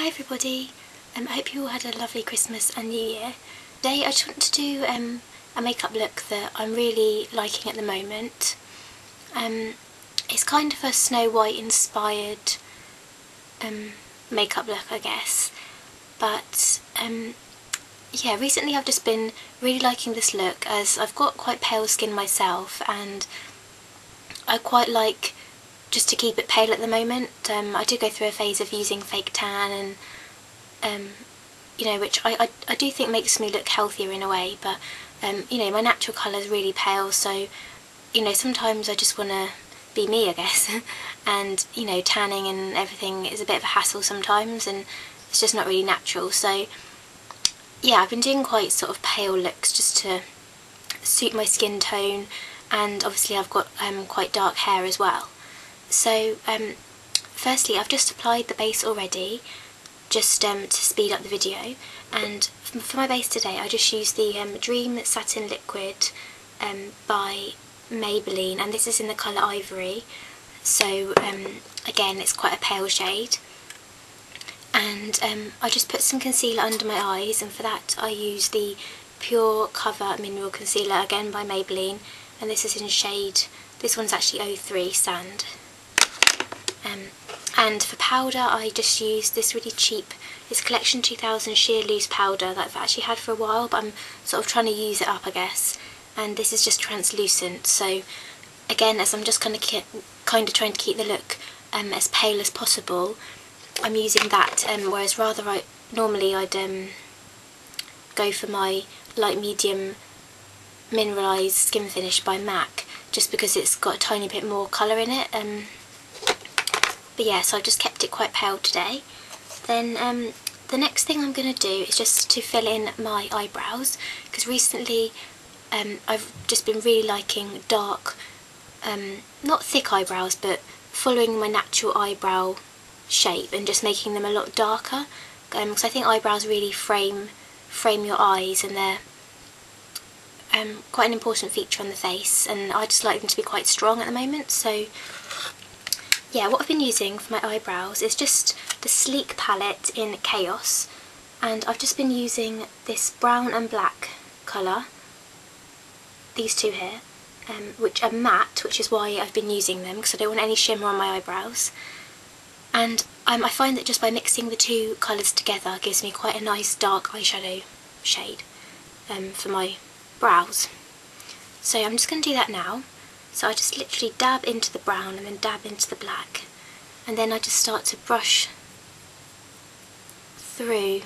Hi everybody, I hope you all had a lovely Christmas and New Year. Today I just want to do a makeup look that I'm really liking at the moment. It's kind of a Snow White inspired makeup look, I guess, but yeah, recently I've just been really liking this look as I've got quite pale skin myself and I quite like just to keep it pale at the moment. I do go through a phase of using fake tan and you know, which I do think makes me look healthier in a way, but you know, my natural colour is really pale, so you know, sometimes I just want to be me, I guess. And you know, tanning and everything is a bit of a hassle sometimes and it's just not really natural. So yeah, I've been doing quite sort of pale looks just to suit my skin tone, and obviously I've got quite dark hair as well. So firstly, I've just applied the base already, just to speed up the video, and for my base today I just used the Dream Satin Liquid by Maybelline, and this is in the colour Ivory, so again it's quite a pale shade. And I just put some concealer under my eyes, and for that I use the Pure Cover Mineral Concealer, again by Maybelline, and this is in shade, this one's actually 03 Sand. And for powder I just used this really cheap, it's Collection 2000 Sheer Loose powder that I've actually had for a while, but I'm sort of trying to use it up, I guess. And this is just translucent, so again, as I'm just kind of trying to keep the look as pale as possible, I'm using that, whereas normally I'd go for my light medium mineralised skin finish by MAC, just because it's got a tiny bit more colour in it. But yeah, so I've just kept it quite pale today. Then the next thing I'm going to do is just to fill in my eyebrows, because recently I've just been really liking dark, not thick eyebrows, but following my natural eyebrow shape and just making them a lot darker, because I think eyebrows really frame your eyes, and they're quite an important feature on the face, and I just like them to be quite strong at the moment. So yeah, what I've been using for my eyebrows is just the Sleek palette in Chaos, and I've just been using this brown and black colour, these two here, which are matte, which is why I've been using them, because I don't want any shimmer on my eyebrows. And I find that just by mixing the two colours together gives me quite a nice dark eyeshadow shade for my brows. So I'm just going to do that now. So I just literally dab into the brown and then dab into the black, and then I just start to brush through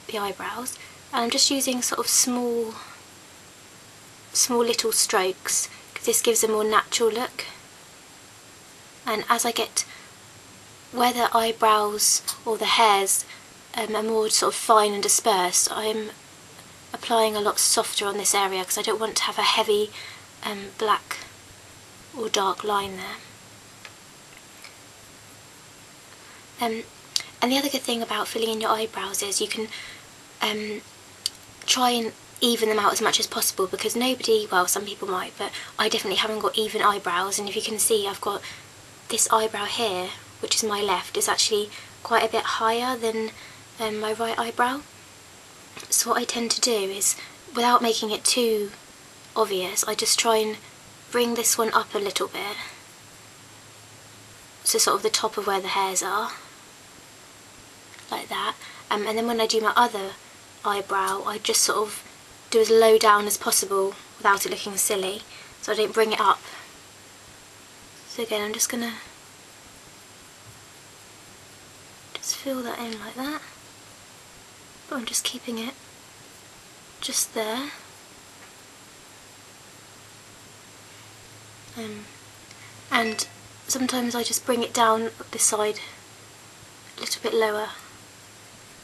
the eyebrows, and I'm just using sort of small little strokes, because this gives a more natural look. And as I get where the eyebrows or the hairs are more sort of fine and dispersed, I'm applying a lot softer on this area, because I don't want to have a heavy black or dark line there. And the other good thing about filling in your eyebrows is you can try and even them out as much as possible, because nobody, well, some people might, but I definitely haven't got even eyebrows. And if you can see, I've got this eyebrow here, which is my left, is actually quite a bit higher than my right eyebrow. So what I tend to do is, without making it too obvious, I just try and bring this one up a little bit, so sort of the top of where the hairs are, like that. And then when I do my other eyebrow, I just sort of do as low down as possible without it looking silly, so I don't bring it up. So again, I'm just gonna just fill that in like that, but I'm just keeping it just there. And sometimes I just bring it down this side a little bit lower,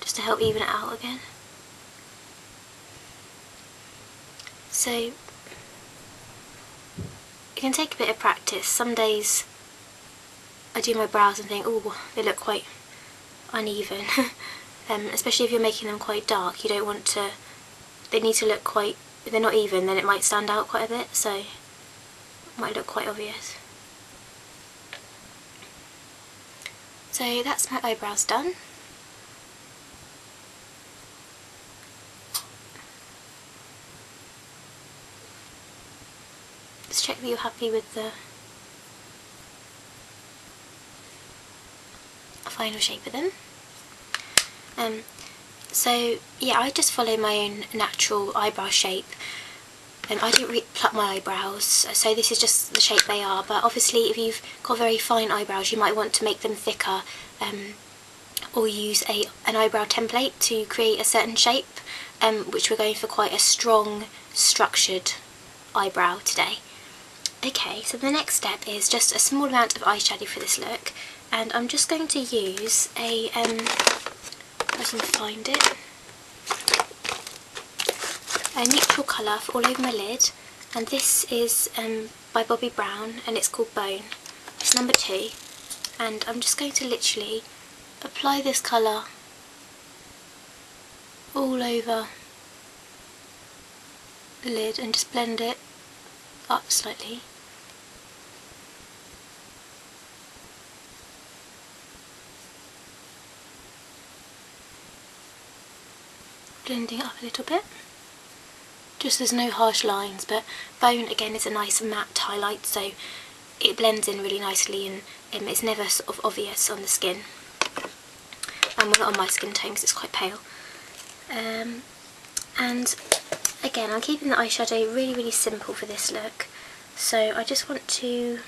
just to help even it out again. So it can take a bit of practice. Some days I do my brows and think, oh, they look quite uneven. Especially if you're making them quite dark, you don't want to, they need to look quite, if they're not even, then it might stand out quite a bit, so it might look quite obvious. So that's my eyebrows done. Just check that you're happy with the final shape of them. So yeah, I just follow my own natural eyebrow shape. I don't pluck my eyebrows, so this is just the shape they are, but obviously if you've got very fine eyebrows you might want to make them thicker, or use an eyebrow template to create a certain shape, which we're going for quite a strong, structured eyebrow today. Okay, so the next step is just a small amount of eyeshadow for this look, and I'm just going to use a, if I can find it, a neutral colour for all over my lid, and this is by Bobbi Brown and it's called Bone. It's number 2, and I'm just going to literally apply this colour all over the lid and just blend it up slightly. Blending it up a little bit. Just there's no harsh lines, but Bone again is a nice matte highlight, so it blends in really nicely and it's never sort of obvious on the skin. And well, not on my skin tone because it's quite pale. And again, I'm keeping the eyeshadow really simple for this look, so I just want to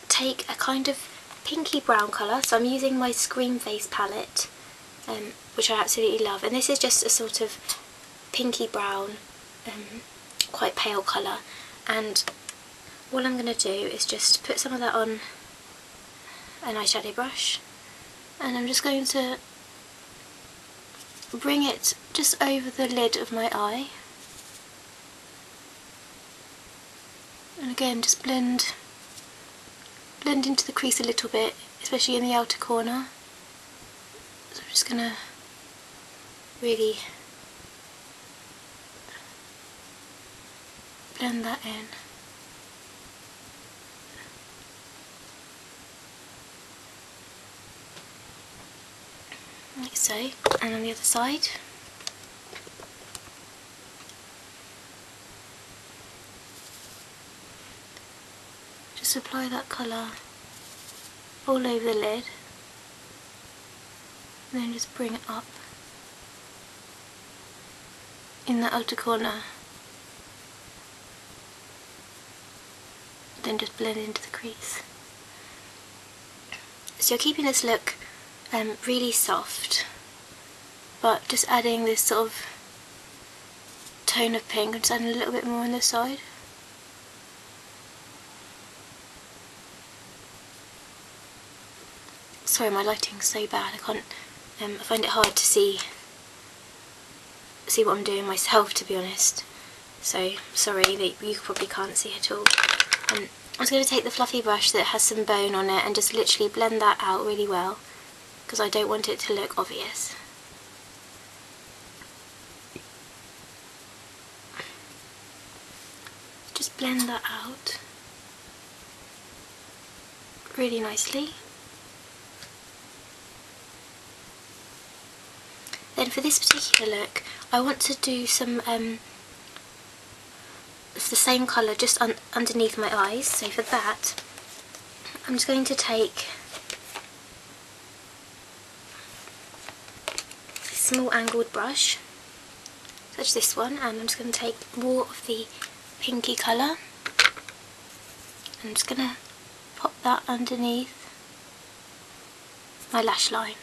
take a kind of pinky brown colour. So I'm using my Scream Face palette, which I absolutely love, and this is just a sort of pinky brown, quite pale colour, and what I'm going to do is just put some of that on an eyeshadow brush, and I'm just going to bring it just over the lid of my eye, and again just blend into the crease a little bit, especially in the outer corner. So I'm just going to really blend that in. Like so, and on the other side. Just apply that colour all over the lid, and then just bring it up in the outer corner, then just blend into the crease. So you're keeping this look really soft, but just adding this sort of tone of pink, and just adding a little bit more on this side. Sorry, my lighting's so bad, I can't, I find it hard to see what I'm doing myself, to be honest, so sorry that you probably can't see at all. I'm just going to take the fluffy brush that has some bone on it and just literally blend that out really well, because I don't want it to look obvious. Just blend that out really nicely. Then for this particular look, I want to do some of the same colour just underneath my eyes. So for that, I'm just going to take a small angled brush, such as this one, and I'm just going to take more of the pinky colour. I'm just going to pop that underneath my lash line.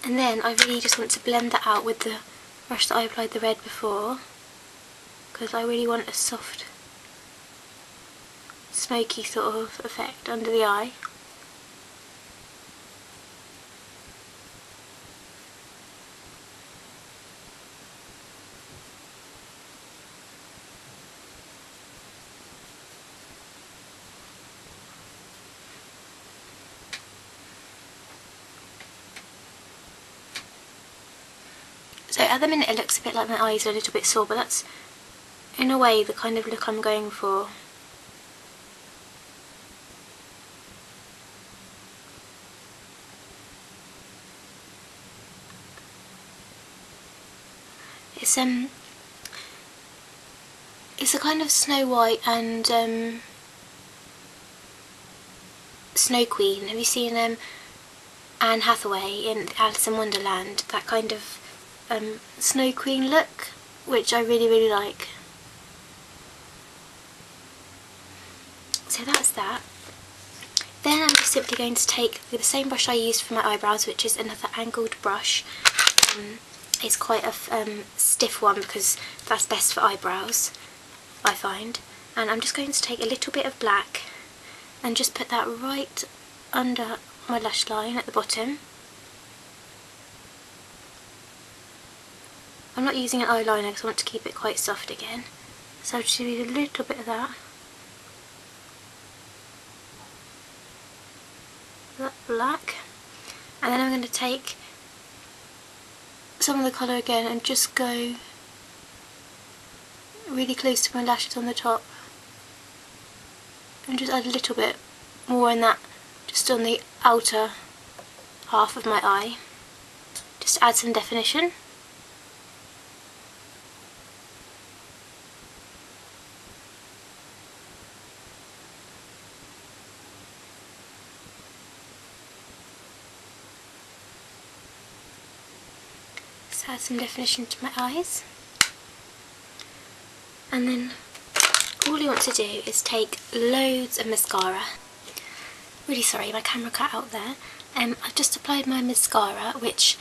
And then I really just want to blend that out with the brush that I applied the red before, because I really want a soft smoky sort of effect under the eye. So at the minute it looks a bit like my eyes are a little bit sore, but that's in a way the kind of look I'm going for. It's a kind of Snow White and Snow Queen. Have you seen Anne Hathaway in Alice in Wonderland? That kind of Snow Queen look, which I really like. So that's that. Then I'm just simply going to take the same brush I used for my eyebrows, which is another angled brush. It's quite a stiff one because that's best for eyebrows, I find. And I'm just going to take a little bit of black and just put that right under my lash line at the bottom. I'm not using an eyeliner because I want to keep it quite soft again. So I'll just use a little bit of that. That black. And then I'm going to take some of the colour again and just go really close to my lashes on the top. And just add a little bit more in that, just on the outer half of my eye. Just to add some definition. Add some definition to my eyes, and then all you want to do is take loads of mascara. Really sorry, my camera cut out there. I've just applied my mascara, which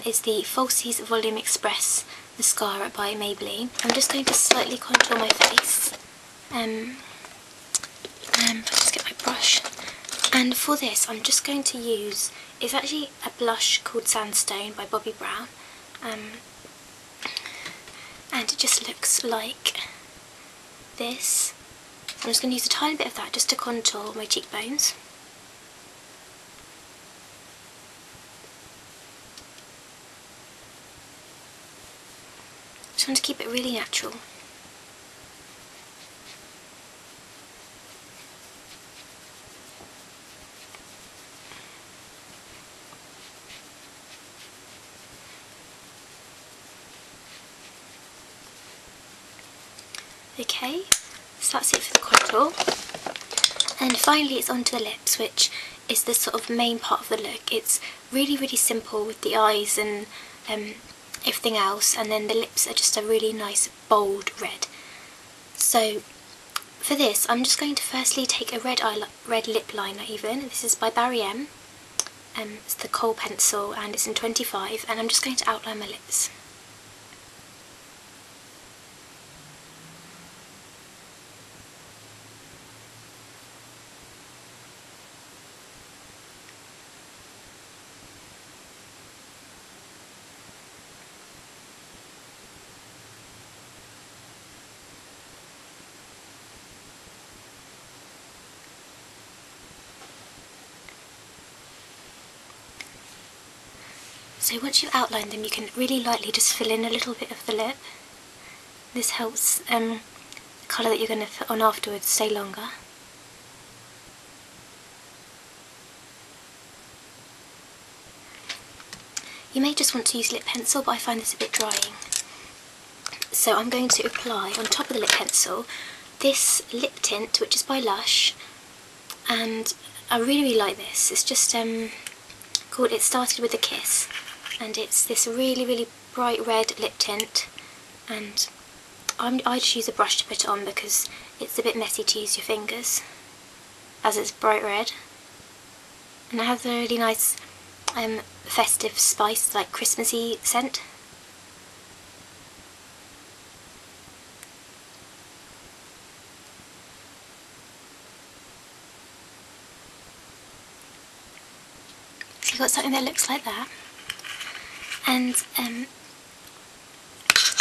is the Falsies Volume Express mascara by Maybelline. I'm just going to slightly contour my face. I'll just get my brush, and for this I'm just going to use, it's actually a blush called Sandstone by Bobbi Brown. And it just looks like this. So I'm just going to use a tiny bit of that just to contour my cheekbones. Just want to keep it really natural. Okay, so that's it for the contour. And finally it's onto the lips, which is the sort of main part of the look. It's really simple with the eyes and everything else, and then the lips are just a really nice bold red. So for this I'm just going to firstly take a red lip liner even. This is by Barry M. It's the Kohl pencil and it's in 25, and I'm just going to outline my lips. So once you've outlined them, you can really lightly just fill in a little bit of the lip. This helps the colour that you're going to put on afterwards stay longer. You may just want to use lip pencil, but I find this a bit drying. So I'm going to apply on top of the lip pencil this lip tint, which is by Lush, and I really like this. It's just called It Started With a Kiss, and it's this really bright red lip tint, and I just use a brush to put it on because it's a bit messy to use your fingers as it's bright red, and it has a really nice festive spice, like Christmassy scent. you've got something that looks like that. And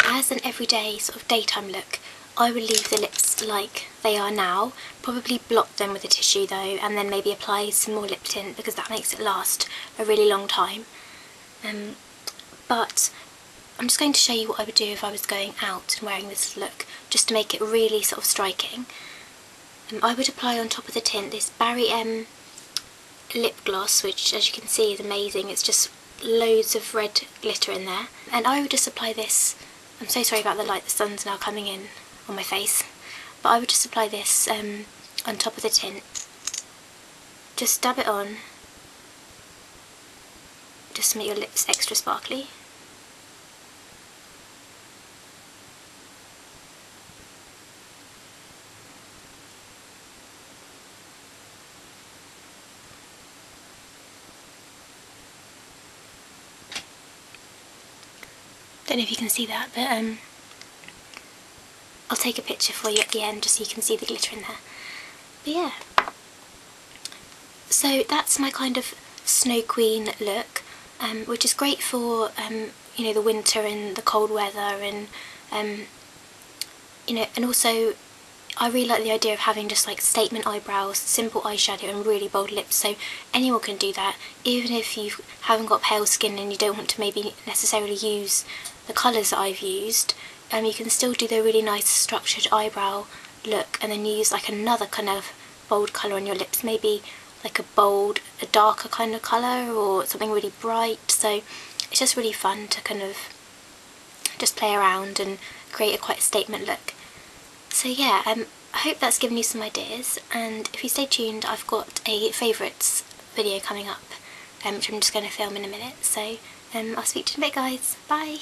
as an everyday sort of daytime look, I would leave the lips like they are now, probably blot them with a tissue though, and then maybe apply some more lip tint because that makes it last a really long time. But I'm just going to show you what I would do if I was going out and wearing this look, just to make it really sort of striking. I would apply on top of the tint this Barry M lip gloss, which as you can see is amazing. It's just loads of red glitter in there. And I would just apply this, I'm so sorry about the light, the sun's now coming in on my face, but I would just apply this on top of the tint. Just dab it on, just to make your lips extra sparkly. Don't know if you can see that, but I'll take a picture for you at the end just so you can see the glitter in there. But yeah, so that's my kind of Snow Queen look, which is great for you know, the winter and the cold weather, and you know, and also I really like the idea of having just like statement eyebrows, simple eyeshadow and really bold lips, so anyone can do that, even if you haven't got pale skin and you don't want to maybe necessarily use the colours that I've used. You can still do the really nice structured eyebrow look and then use like another kind of bold colour on your lips, maybe like a darker kind of colour or something really bright. So it's just really fun to kind of just play around and create a quite statement look. So yeah, I hope that's given you some ideas, and if you stay tuned, I've got a favourites video coming up, which I'm just going to film in a minute. So I'll speak to you in a bit, guys. Bye!